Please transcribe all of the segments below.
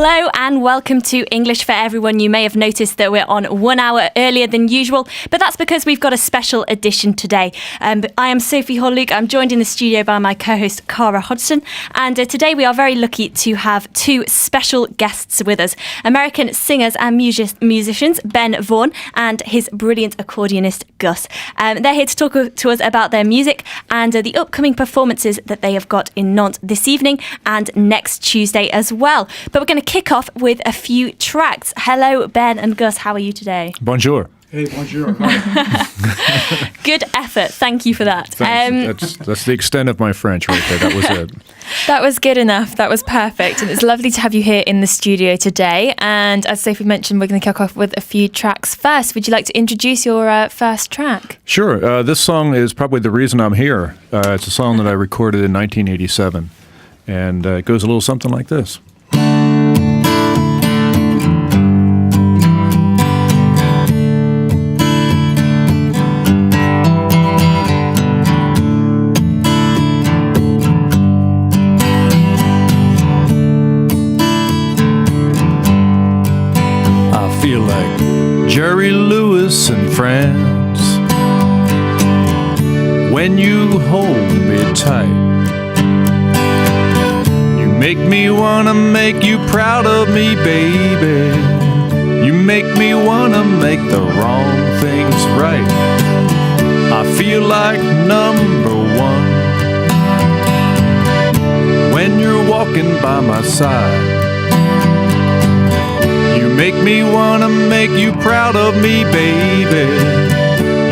Hello and welcome to English for Everyone. You may have noticed that we're on 1 hour earlier than usual, but that's because we've got a special edition today. I am Sophie Holluke. I'm joined in the studio by my co-host Cara Hodgson, and today we are very lucky to have two special guests with us. American singers and musicians Ben Vaughn and his brilliant accordionist Gus. They're here to talk to us about their music and the upcoming performances that they have got in Nantes this evening and next Tuesday as well. But we're going to kick off with a few tracks. Hello, Ben and Gus. How are you today? Bonjour. Hey, bonjour. Good effort. Thank you for that. That's the extent of my French right there. That was it. That was good enough. That was perfect. And it's lovely to have you here in the studio today. And as Sophie mentioned, we're going to kick off with a few tracks first. Would you like to introduce your first track? Sure. This song is probably the reason I'm here. It's a song that I recorded in 1987. And it goes a little something like this. Feel like Jerry Lewis in France when you hold me tight. You make me wanna make you proud of me, baby. You make me wanna make the wrong things right. I feel like number one when you're walking by my side. You make me wanna make you proud of me, baby.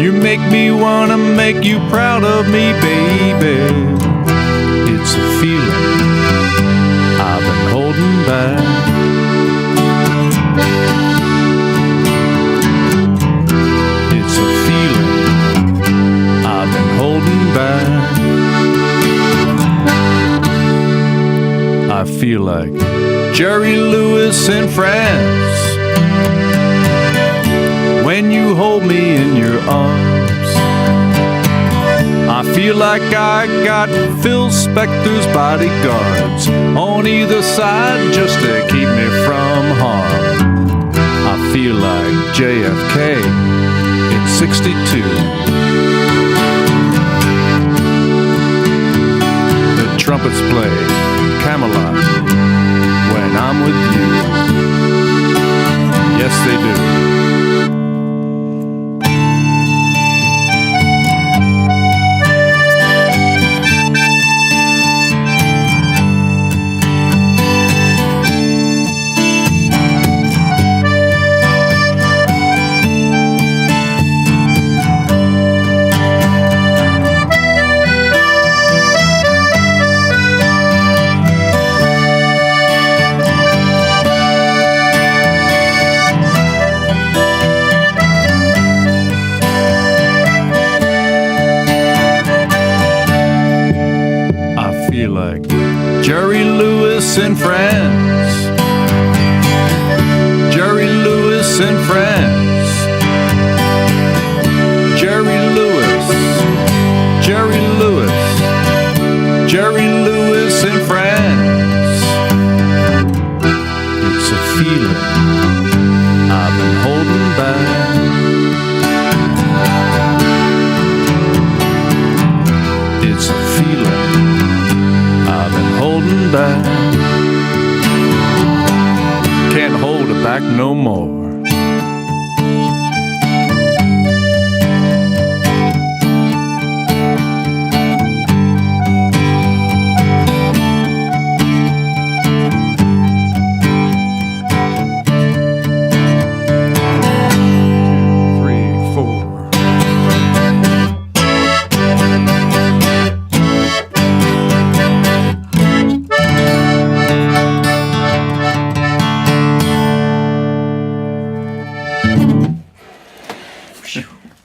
You make me wanna make you proud of me, baby. It's a feeling I've been holding back. It's a feeling I've been holding back. I feel like Jerry Lewis in France when you hold me in your arms. I feel like I got Phil Spector's bodyguards on either side just to keep me from harm. I feel like JFK in 62. The trumpets play Camelot when I'm with you. Yes, they do. Jerry Lewis in France. Jerry Lewis in France. Jerry Lewis. Jerry Lewis. Jerry Lewis in France. It's a feeling I've been holding back. It's a feeling I've been holding back. Can't hold it back no more.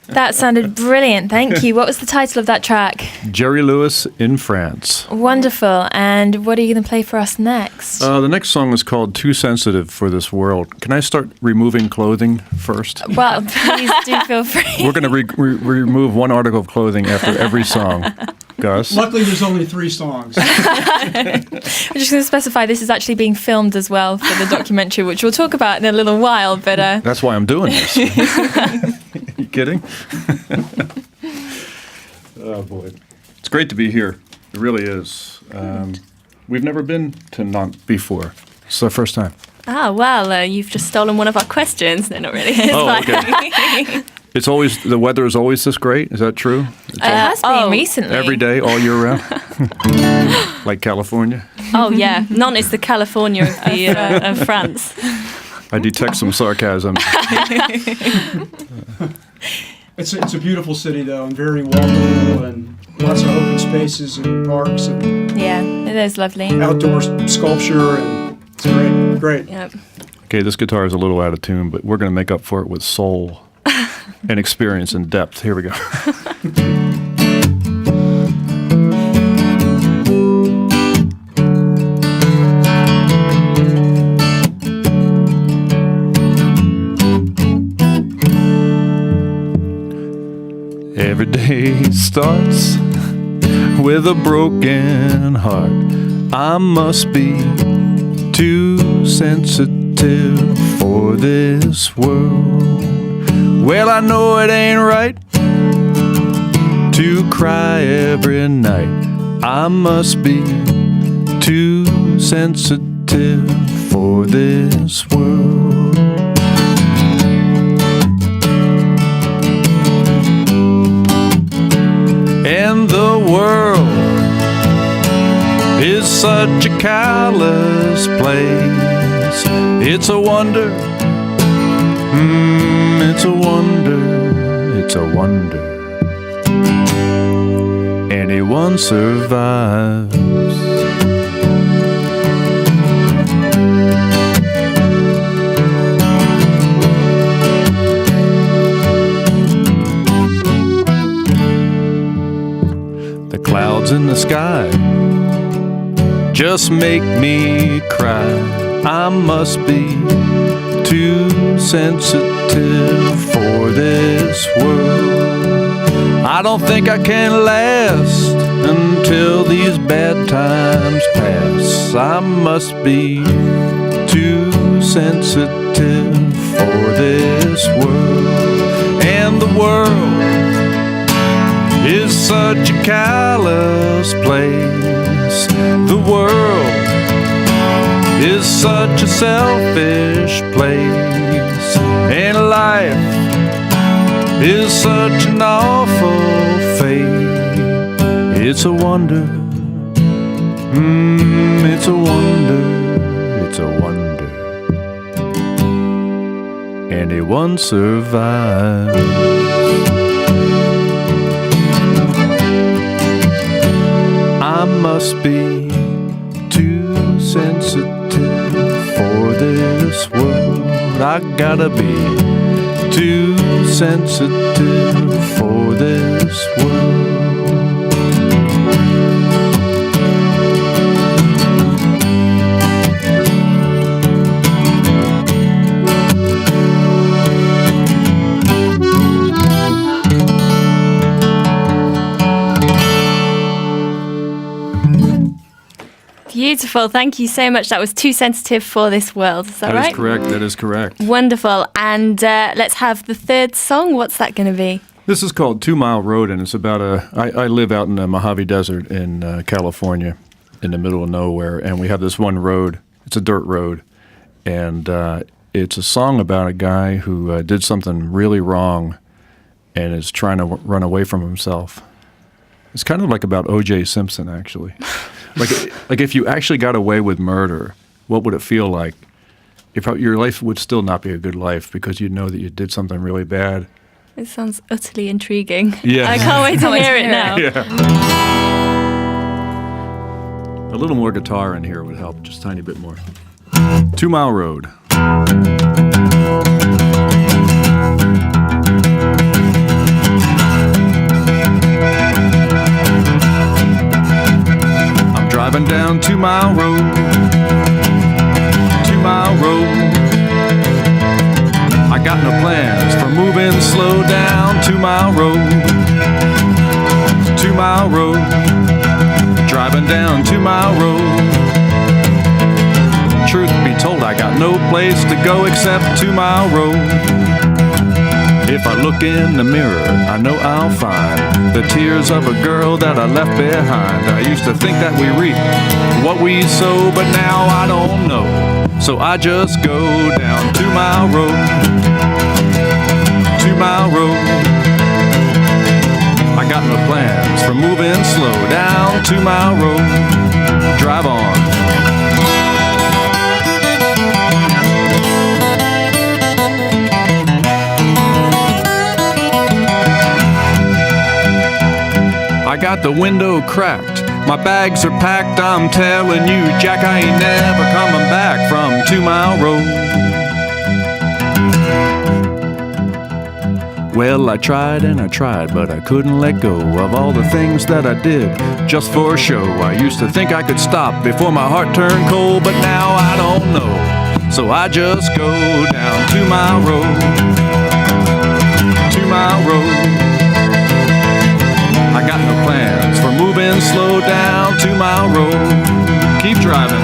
That sounded brilliant. Thank you. What was the title of that track? Jerry Lewis in France. Wonderful. And what are you going to play for us next? The next song is called Too Sensitive for This World. Can I start removing clothing first? Well, please do feel free. We're going to remove one article of clothing after every song. Gus. Luckily, there's only 3 songs. I'm just going to specify this is actually being filmed as well for the documentary, which we'll talk about in a little while. But That's why I'm doing this. You kidding? Oh, boy. It's great to be here. It really is. We've never been to Nantes before. It's our first time. Ah, well, you've just stolen one of our questions. No, not really. It's Oh, fine. okay. It's always, the weather is always this great? Is that true? it has been recently. Every day, all year round? Like California? Oh, yeah. Nantes is the California of France. I detect some sarcasm. It's a beautiful city, though, and very walkable, and lots of open spaces and parks and Yeah, it is lovely. outdoor sculpture, and it's great. Yep. Okay, this guitar is a little out of tune, but we're going to make up for it with soul and experience and depth. Here we go. Every day starts with a broken heart. I must be too sensitive for this world. Well, I know it ain't right to cry every night. I must be too sensitive for this world. And the world is such a callous place. It's a wonder, it's a wonder, it's a wonder. Anyone survives. The clouds in the sky just make me cry. I must be too sensitive for this world. I don't think I can last until these bad times pass. I must be too sensitive for this world. And the world is such a callous place. The world is such a selfish place. And life is such an awful fate. It's a wonder, it's a wonder, it's a wonder. Anyone survives. I must be too sensitive for this world. I gotta be too sensitive for this world. Beautiful. Thank you so much. That was Too Sensitive for This World. Is that right? That is correct. That is correct. Wonderful. And let's have the third song. What's that going to be? This is called 2 Mile Road, and it's about I live out in the Mojave Desert in California, in the middle of nowhere, and we have this one road. It's a dirt road, and it's a song about a guy who did something really wrong and is trying to run away from himself. It's kind of like about O.J. Simpson, actually. Like if you actually got away with murder, what would it feel like? Your life would still not be a good life because you'd know that you did something really bad. It sounds utterly intriguing. Yeah. I can't wait to hear it now. Yeah. A little more guitar in here would help, just a tiny bit more. 2 Mile Road. I'm driving down 2 Mile Road. 2 Mile Road. I got no plans for moving slow down 2 Mile Road. 2 Mile Road. down 2 Mile Road. Truth be told, I got no place to go except 2 Mile Road. If I look in the mirror, I know I'll find the tears of a girl that I left behind. I used to think that we reap what we sow, but now I don't know. So I just go down 2 Mile Road. 2 Mile Road. I got no plans for moving slow down 2 Mile Road. Drive on. I got the window cracked, my bags are packed, I'm telling you, Jack, I ain't never coming back from 2 Mile Road. Well, I tried and I tried, but I couldn't let go of all the things that I did just for show. I used to think I could stop before my heart turned cold, but now I don't know. So I just go down 2 Mile Road. 2 Mile Road. I got no plans for moving slow down 2 Mile Road. Keep driving.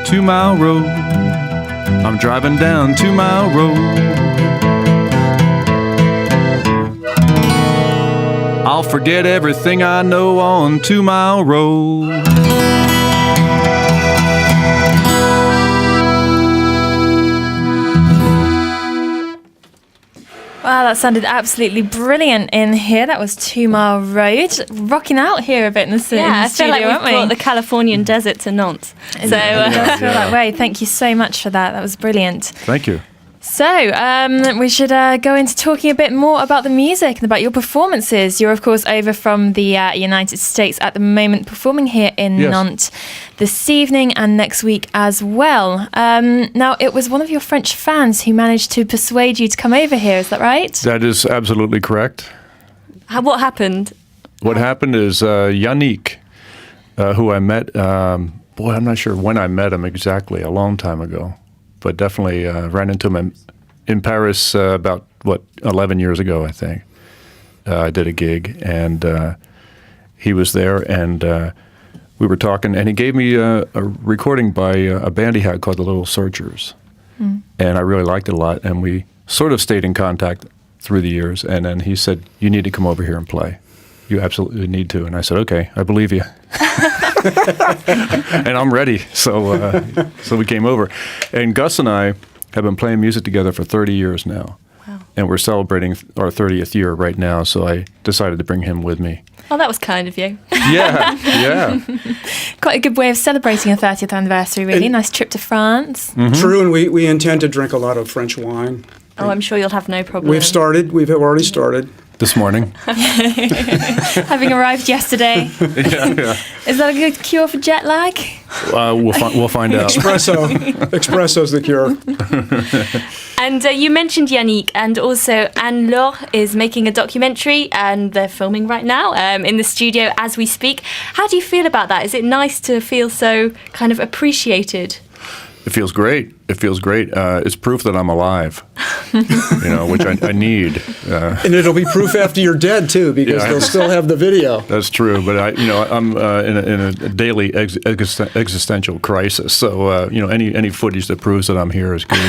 Two Mile Road. I'm driving down 2 Mile Road. I'll forget everything I know on 2 Mile Road. Wow, that sounded absolutely brilliant in here. That was 2 Mile Road. Rocking out here a bit in the city. Yeah, I feel like we've aren't we? brought the Californian desert to Nantes. So I feel that way. Thank you so much for that. That was brilliant. Thank you. So, we should go into talking a bit more about the music and about your performances. You're, of course, over from the United States at the moment, performing here in Yes. Nantes this evening and next week as well. Now, it was one of your French fans who managed to persuade you to come over here, is that right? That is absolutely correct. what happened? What happened is Yannick, who I met, I'm not sure when I met him exactly, a long time ago, but definitely ran into him in Paris about, 11 years ago, I think. I did a gig, and he was there, and we were talking, and he gave me a recording by a band he had called the Little Searchers, and I really liked it a lot, and we sort of stayed in contact through the years, and then he said, you need to come over here and play. You absolutely need to. And I said, okay, I believe you. And I'm ready. So we came over. And Gus and I have been playing music together for 30 years now. Wow. And we're celebrating our 30th year right now, so I decided to bring him with me. Oh, that was kind of you. Yeah. Quite a good way of celebrating a 30th anniversary, really. Nice trip to France. True, and we intend to drink a lot of French wine. Oh, I'm sure you'll have no problem. We've already started. This morning. Having arrived yesterday. Yeah. Is that a good cure for jet lag? We'll find out. Espresso's the cure. And you mentioned Yannick, and also Anne-Laure is making a documentary, and they're filming right now in the studio as we speak. How do you feel about that? Is it nice to feel so kind of appreciated? It feels great. It's proof that I'm alive, which I need. And it'll be proof after you're dead too, because they'll still have the video. That's true, but I'm in a daily existential crisis. So any footage that proves that I'm here is good.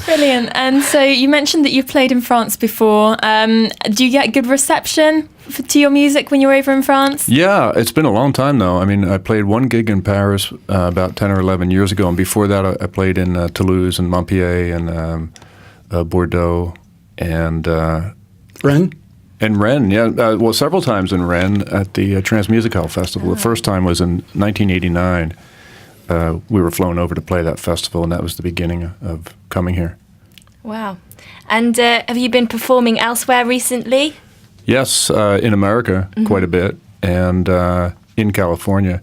Brilliant. And so you mentioned that you've played in France before. Do you get good reception to your music when you're over in France? Yeah, it's been a long time though. I mean, I played one gig in Paris about 10 or 11 years ago, and before that I played in Toulouse and Montpellier and Bordeaux and Rennes? And Rennes, yeah. Several times in Rennes at the Transmusicale Festival. The first time was in 1989. We were flown over to play that festival, and that was the beginning of coming here. Wow. And have you been performing elsewhere recently? Yes, in America quite a bit, and in California,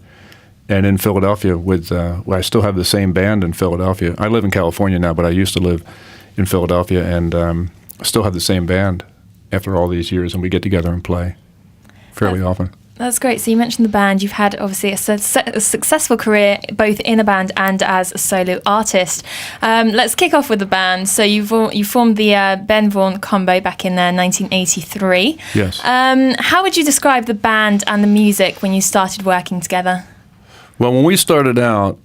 and in Philadelphia I still have the same band in Philadelphia. I live in California now, but I used to live in Philadelphia, and still have the same band after all these years, and we get together and play fairly often. That's great. So you mentioned the band. You've had obviously a successful career both in a band and as a solo artist. Let's kick off with the band. So you formed the Ben Vaughn combo back in 1983. Yes. How would you describe the band and the music when you started working together? Well, when we started out,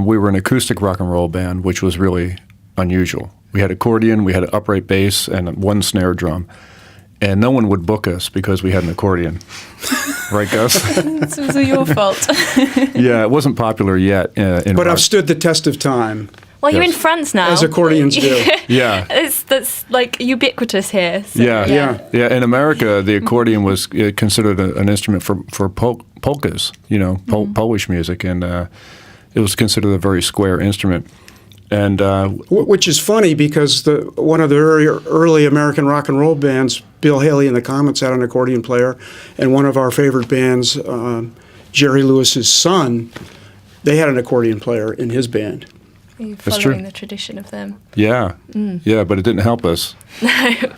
we were an acoustic rock and roll band, which was really unusual. We had accordion, we had an upright bass, and one snare drum. And no one would book us because we had an accordion. Right, Gus? This was your fault. Yeah, it wasn't popular yet. But rock. I've stood the test of time, Well, you're in Yes. France now. as accordions do. Yeah. That's like ubiquitous here. So, Yeah. In America, the accordion was considered an instrument for polkas, Polish music, and it was considered a very square instrument. And Which is funny because one of the very early American rock and roll bands, Bill Haley and the Comets, had an accordion player, and one of our favorite bands, Jerry Lewis's son, they had an accordion player in his band. You're That's following true. the tradition of them. yeah, but it didn't help us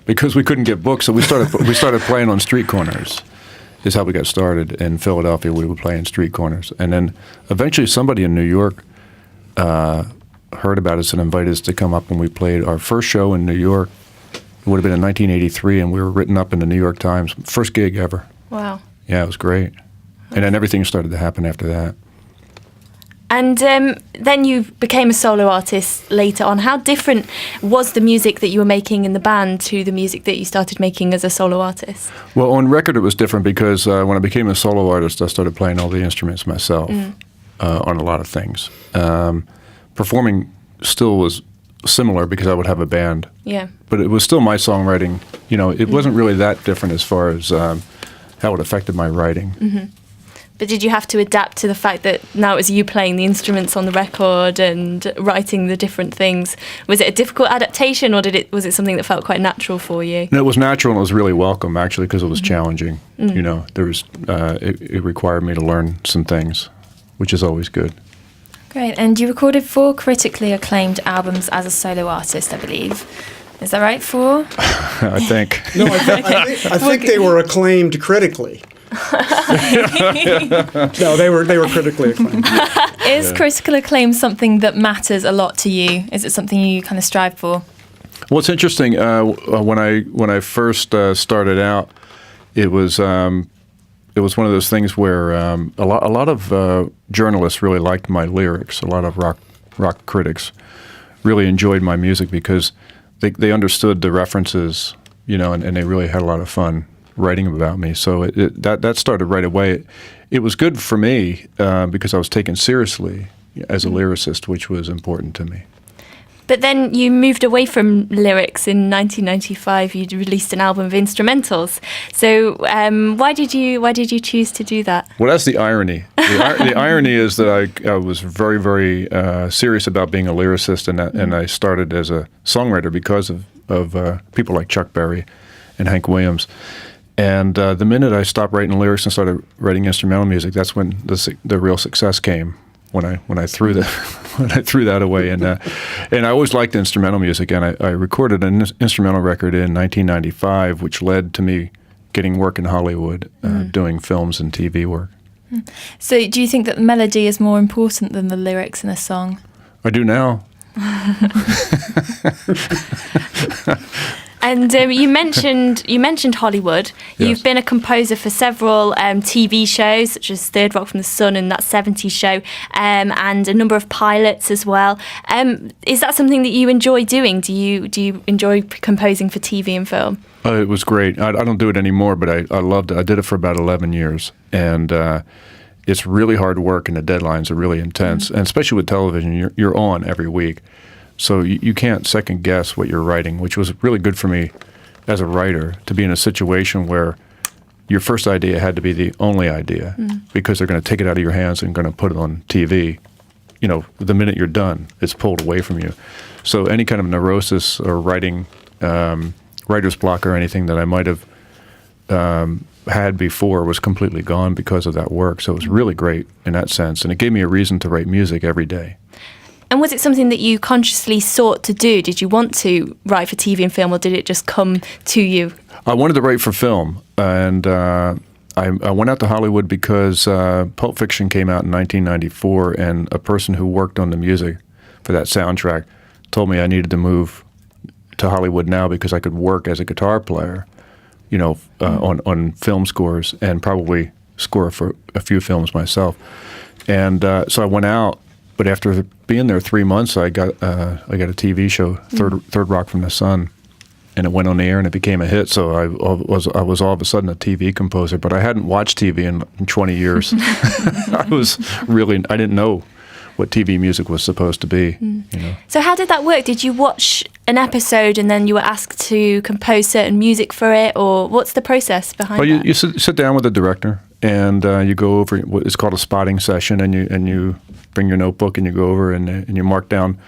because we couldn't get booked. So we started playing on street corners. Is how we got started in Philadelphia. We would play in street corners, and then eventually somebody in New York heard about us and invited us to come up, and we played our first show in New York. It would have been in 1983, and we were written up in the New York Times. First gig ever. Wow. Yeah, it was great. And then everything started to happen after that. And then you became a solo artist later on. How different was the music that you were making in the band to the music that you started making as a solo artist? Well, on record it was different because when I became a solo artist, I started playing all the instruments myself on a lot of things. Performing still was similar because I would have a band. Yeah. But it was still my songwriting. It wasn't really that different as far as how it affected my writing. Mm-hmm. But did you have to adapt to the fact that now it was you playing the instruments on the record and writing the different things? Was it a difficult adaptation, or was it something that felt quite natural for you? No, it was natural and it was really welcome, actually, because it was challenging. There was it required me to learn some things, which is always good. Great. And you recorded 4 critically acclaimed albums as a solo artist, I believe. Is that right? 4? I think. No, I think they were acclaimed critically. No, they were critically acclaimed. Is critical acclaim something that matters a lot to you? Is it something you kind of strive for? Well, it's interesting. When I first started out, it was one of those things where a lot of journalists really liked my lyrics. A lot of rock critics really enjoyed my music because they understood the references, and they really had a lot of fun writing about me. So that started right away. It was good for me because I was taken seriously as a lyricist, which was important to me. But then you moved away from lyrics in 1995. You released an album of instrumentals. So why did you choose to do that? Well, that's the irony. The irony is that I was very, very serious about being a lyricist, and I started as a songwriter because of people like Chuck Berry and Hank Williams. And the minute I stopped writing lyrics and started writing instrumental music, that's when the real success came. When I threw that away, and I always liked instrumental music, and I recorded an instrumental record in 1995, which led to me getting work in Hollywood, doing films and TV work. So, do you think that the melody is more important than the lyrics in a song? I do now. And you mentioned Hollywood. Yes. You've been a composer for several TV shows, such as Third Rock from the Sun and that 70s show, and a number of pilots as well. Is that something that you enjoy doing? Do you enjoy composing for TV and film? It was great. I don't do it anymore, but I loved it. I did it for about 11 years, and it's really hard work, and the deadlines are really intense, and especially with television, you're on every week. So you can't second guess what you're writing, which was really good for me as a writer, to be in a situation where your first idea had to be the only idea because they're going to take it out of your hands and going to put it on TV. The minute you're done, it's pulled away from you. So any kind of neurosis or writing, writer's block or anything that I might have had before was completely gone because of that work. So it was really great in that sense. And it gave me a reason to write music every day. And was it something that you consciously sought to do? Did you want to write for TV and film, or did it just come to you? I wanted to write for film, and I went out to Hollywood because Pulp Fiction came out in 1994, and a person who worked on the music for that soundtrack told me I needed to move to Hollywood now because I could work as a guitar player, on film scores and probably score for a few films myself. And so I went out, but after being there 3 months, I got a TV show, Third Rock from the Sun, and it went on the air and it became a hit. So I was all of a sudden a TV composer, but I hadn't watched TV in 20 years. I didn't know what TV music was supposed to be. So how did that work? Did you watch an episode and then you were asked to compose certain music for it, or what's the process behind that? You sit down with the director and you go over what is called a spotting session, and you bring your notebook and you go over and you mark down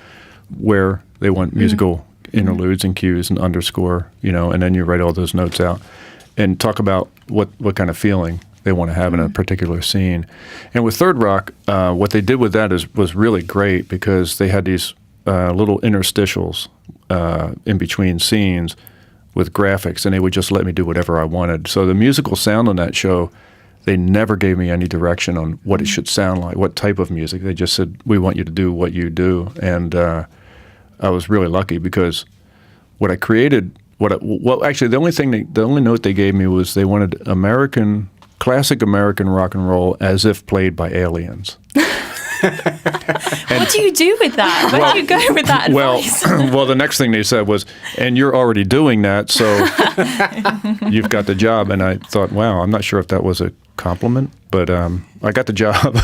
where they want musical interludes and cues and underscore, and then you write all those notes out and talk about what kind of feeling they want to have in a particular scene. And with Third Rock, what they did with that was really great because they had these little interstitials in between scenes with graphics, and they would just let me do whatever I wanted. So the musical sound on that show, they never gave me any direction on what it should sound like, what type of music. They just said, we want you to do what you do. And I was really lucky because what I created, actually the only note they gave me was they wanted classic American rock and roll as if played by aliens. What do you do with that? Where do you go with that advice? Well, the next thing they said was, and you're already doing that, so you've got the job. And I thought, wow, I'm not sure if that was a compliment, but I got the job.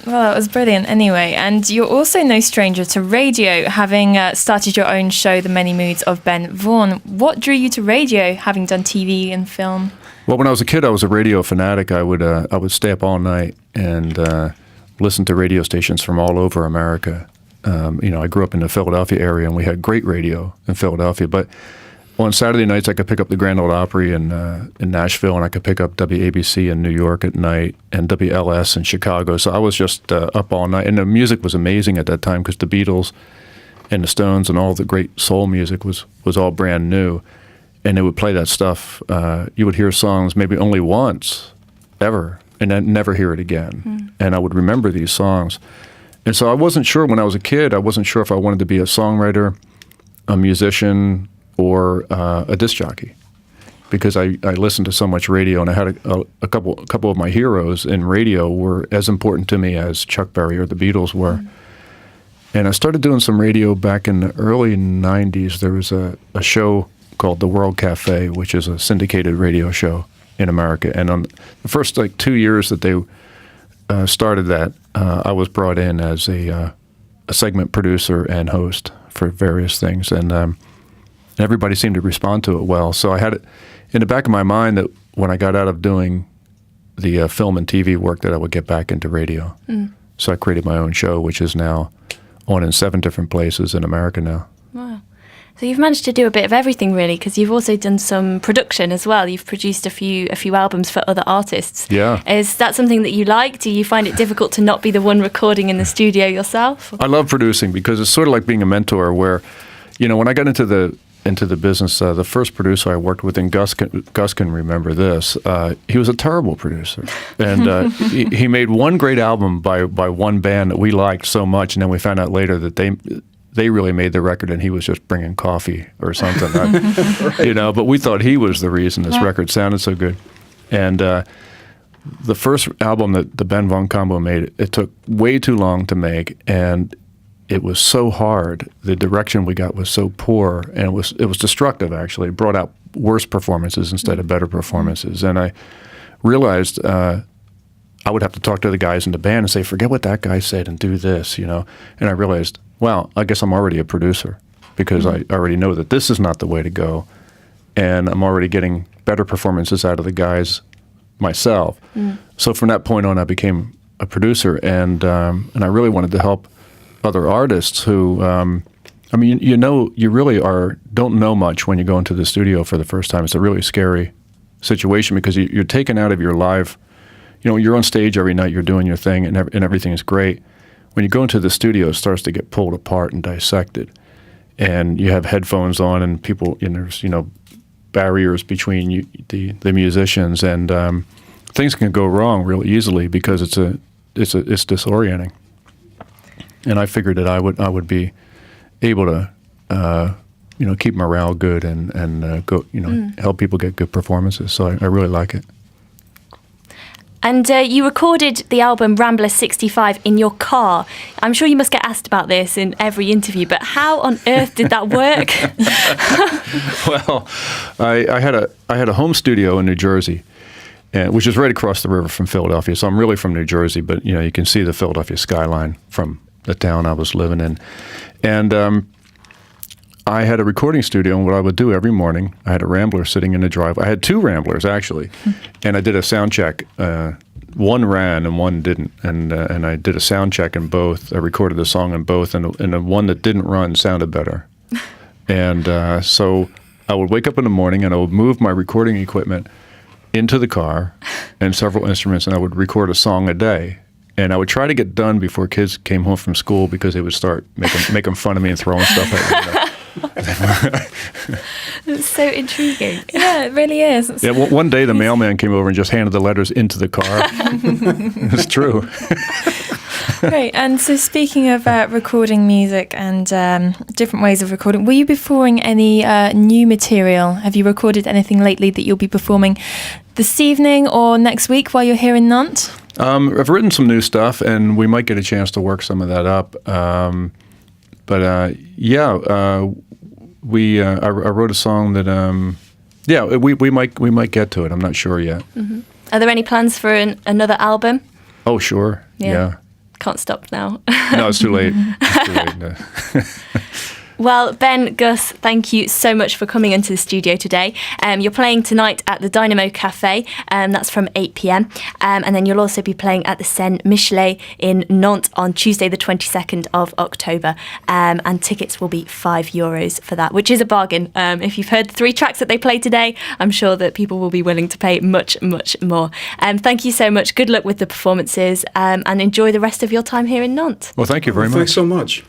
Well, that was brilliant anyway. And you're also no stranger to radio, having started your own show, The Many Moods of Ben Vaughn. What drew you to radio, having done TV and film? Well, when I was a kid, I was a radio fanatic. I would stay up all night and listen to radio stations from all over America. I grew up in the Philadelphia area, and we had great radio in Philadelphia. But on Saturday nights, I could pick up the Grand Ole Opry in Nashville, and I could pick up WABC in New York at night and WLS in Chicago. So I was just up all night. And the music was amazing at that time because the Beatles and the Stones and all the great soul music was all brand new. And they would play that stuff. You would hear songs maybe only once, ever, and then never hear it again. And I would remember these songs. And so I wasn't sure when I was a kid, I wasn't sure if I wanted to be a songwriter, a musician, or a disc jockey, because I listened to so much radio, and I had a couple of my heroes in radio were as important to me as Chuck Berry or the Beatles were. And I started doing some radio back in the early 90s. There was a show called The World Cafe, which is a syndicated radio show in America. And on the first 2 years that they started that, I was brought in as a segment producer and host for various things. And everybody seemed to respond to it well. So I had it in the back of my mind that when I got out of doing the film and TV work that I would get back into radio. So I created my own show, which is now on in 7 different places in America now. Wow. So you've managed to do a bit of everything, really, because you've also done some production as well. You've produced a few albums for other artists. Yeah. Is that something that you like? Do you find it difficult to not be the one recording in the studio yourself? I love producing because it's sort of like being a mentor where, when I got into the business, the first producer I worked with, and Gus can remember this, he was a terrible producer. And he made one great album by one band that we liked so much, and then we found out later that they really made the record and he was just bringing coffee or something. But we thought he was the reason this record sounded so good. And the first album that the Ben Vaughn combo made, it took way too long to make, and it was so hard. The direction we got was so poor, and it was destructive, actually. It brought out worse performances instead of better performances. And I realized I would have to talk to the guys in the band and say, forget what that guy said and do this, And I realized, well, I guess I'm already a producer because I already know that this is not the way to go, and I'm already getting better performances out of the guys myself. So from that point on, I became a producer, and I really wanted to help other artists who, you really don't know much when you go into the studio for the first time. It's a really scary situation because you're taken out of your live. You're on stage every night, you're doing your thing, and everything is great. When you go into the studio, it starts to get pulled apart and dissected. And you have headphones on, and people, there's, barriers between the musicians, and things can go wrong real easily because it's disorienting. And I figured that I would be able to keep morale good and go help people get good performances. So I really like it. And you recorded the album Rambler 65 in your car. I'm sure you must get asked about this in every interview, but how on earth did that work? Well, I had a home studio in New Jersey, which is right across the river from Philadelphia. So I'm really from New Jersey, but you can see the Philadelphia skyline from the town I was living in. And I had a recording studio, and what I would do every morning, I had a Rambler sitting in the driveway. I had two Ramblers, actually, and I did a sound check. One ran and one didn't, and I did a sound check in both. I recorded the song in both, and the one that didn't run sounded better. And so I would wake up in the morning, and I would move my recording equipment into the car and several instruments, and I would record a song a day. And I would try to get done before kids came home from school because they would start making fun of me and throwing stuff at me. It's so intriguing. Yeah, it really is. Yeah, one day the mailman came over and just handed the letters into the car. It's true. Great. And so speaking of recording music and different ways of recording, will you be performing any new material? Have you recorded anything lately that you'll be performing this evening or next week while you're here in Nantes? I've written some new stuff, and we might get a chance to work some of that up. I wrote a song that we might get to it. I'm not sure yet. Mm-hmm. Are there any plans for another album? Oh, sure. Yeah. Can't stop now. No, it's too late. It's too late. No. Well, Ben, Gus, thank you so much for coming into the studio today. You're playing tonight at the Dynamo Cafe, that's from 8 p.m. And then you'll also be playing at the Saint Michelet in Nantes on Tuesday, the 22nd of October. And tickets will be €5 for that, which is a bargain. If you've heard the 3 tracks that they played today, I'm sure that people will be willing to pay much, much more. Thank you so much. Good luck with the performances and enjoy the rest of your time here in Nantes. Well, thank you very much. Thanks so much.